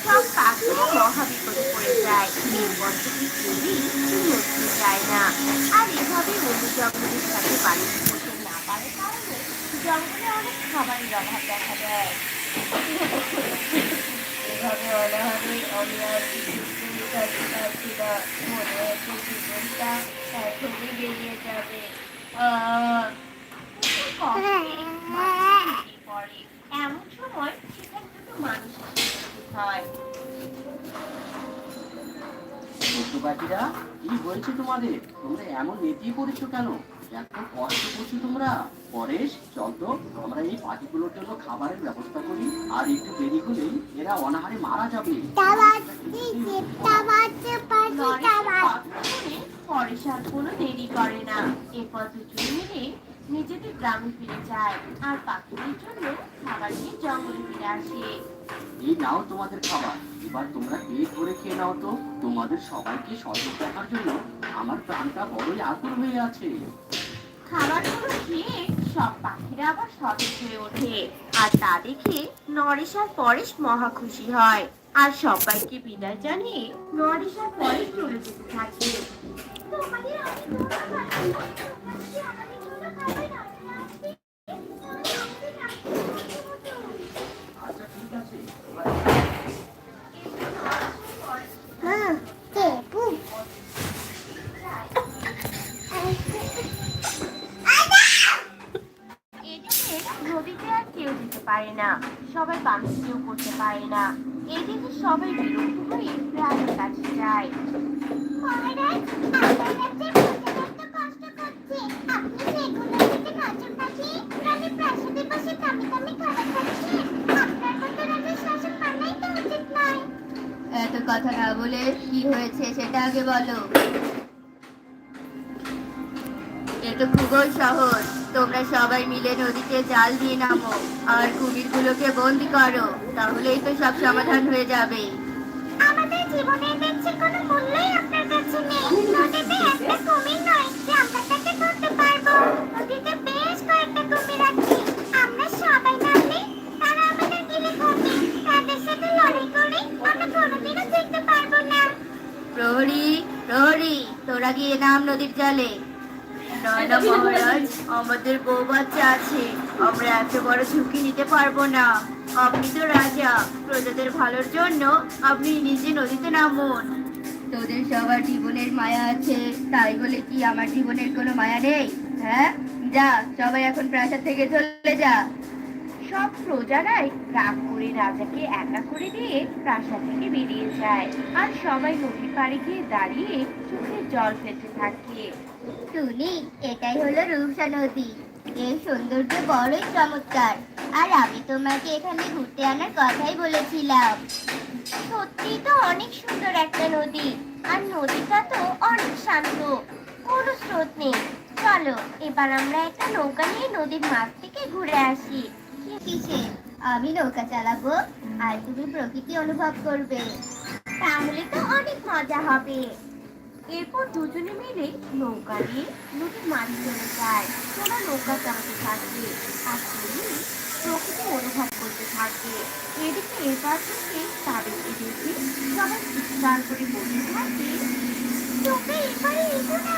সব পাখিরা মহাবিপদে পড়ে যায়। এরপর থেকে কেউই নদীতে যায় না। আর এভাবে অন্য জঙ্গলের সাথে বাণিজ্য করতে না পারার কারণে জঙ্গলে অনেক খাবারের অভাব দেখা দেয়। এভাবে অনাহারে আমি আর কিছুতেই থাকতে পারছি না। মনে হচ্ছে জীবনটা এখনই বেরিয়ে যাবে। আহ কষ্টে মাটি ভেঙে পড়ে। এমন সময় সেখানে দুটো মানুষ এসে উপস্থিত হয়। পশু পাখিরা, কি হয়েছে তোমাদের? তোমরা এমন নেতিয়ে পড়েছো কেন? এত কষ্ট করছো তোমরা? পরেশ, চল তো, আমরা এই পাখিগুলোর জন্য খাবারের ব্যবস্থা করি। আর একটু দেরি হলেই এরা অনাহারে মারা যাবে। পরেশ আর কোনো দেরি করে না। এরপর দুজন মিলে নিজেদের গ্রামে ফিরে যায় আর পাখিদের জন্য খাবার নিয়ে জঙ্গলে ফিরে আসে। এই নাও তোমাদের খাবার। এবার তোমরা পেট ভরে খেয়ে নাও তো। তোমাদের সবাইকে সজীব দেখার জন্য আমার প্রাণটা বড়ই আকুল হয়ে আছে। খাবারগুলো খেয়ে সব পাখিরা আবার সতেজ হয়ে ওঠে। আর তা দেখে নরেশ আর পরেশ মহা খুশি হয়। আর সবাইকে বিদায় জানিয়ে নরেশ আর পরেশ চলে যেতে থাকে। তোমাদের অনেক ধন্যবাদ। তোমরা যে আমাদের জন্য খাবার রান্না আসবে, তাহলে আমাদের রাখতে হতো। আচ্ছা, ঠিক আছে। হ্যাঁ, কে খুব এদিকে নদীতে আর কেউ যেতে পারে না। সবাই বাণিজ্যও করতে পারে না। এদিকে সবাই বিরক্ত হয়ে রাজার কাছে যায়। মহারাজ, আপনার কাছে প্রজারা তো কষ্ট করছে। আপনি সেগুলো থেকে নজর পাঠিয়ে রানীর প্রাসাদে বসে দামি দামি খাবার খাচ্ছেন। আপনার মতো রাজার শাসন মানাই তো উচিত নয়। এত কথা না বলে কি হয়েছে সেটা আগে বলো। এটা খুবই সহজ। তোমরা সবাই মিলে নদীতে জাল দিয়ে নামো আর কুমিরগুলোকে বন্দি করো। তাহলেই তো সব সমাধান হয়ে যাবে। আমাদের জীবনের দেখছি কোনো মূল্যই আপনার কাছে নেই। নদীতে একটা কুমির নয় যে আমরা তাকে ধরতে পারবো। নদীতে বেশ কয়েকটা কুমির আছে। আমরা সবাই নামলে তারা আমাদের গিলে খাবে। তাদের সাথে লড়াই করে আমরা কোনোদিনও জিততে পারবো না। প্রহরী, প্রহরী, তোরা গিয়ে নাম নদীর জলে। নয়না মহারাজ, আমাদের বউ বাচ্চা আছে। আমরা এত বড় ঝুঁকি নিতে পারবো না। আপনি তো রাজা, প্রজাদের ভালোর জন্য আপনি নিজে নদীতে নামুন। তোদের সবার জীবনের মায়া আছে, তাই বলে কি আমার জীবনের কোনো মায়া নেই? হ্যাঁ, যা, সবাই এখন প্রাসাদ থেকে চলে যা। সব প্রজারাই রাগ করে রাজাকে একা করে দিয়ে প্রাসাদ থেকে বেরিয়ে যায়। আর সবাই নদীর পাড়ে গিয়ে দাঁড়িয়ে চোখে জল ফেলতে থাকে। টুনি, এটাই হলো রূপসা নদী। এর সৌন্দর্য বড়ই চমৎকার। আর আমি তোমাকে এখানে ঘুরতে আনার কথাই বলেছিলাম। সত্যি তো অনেক সুন্দর একটা নদী। আর নদীটা তো অনেক শান্ত, কোনো স্রোত নেই। চলো এবার আমরা একটা নৌকা নিয়ে নদীর মাছ থেকে ঘুরে আসি। কিসে? আমি নৌকা চালাবো আর তুমি প্রকৃতি অনুভব করবে। তাহলে তো অনেক মজা হবে। এরপর দুজনে মিলে নৌকা নিয়ে নদীর মাঝে চলে যায়। তোরা নৌকা চালাতে থাকবে আর তুমি প্রকৃতি অনুভব করতে থাকবে। এদিকে এবার থেকে তাদেরকে দেখে সবাই চিৎকার করে বলতে থাকে, তোকে এবারে এগো না,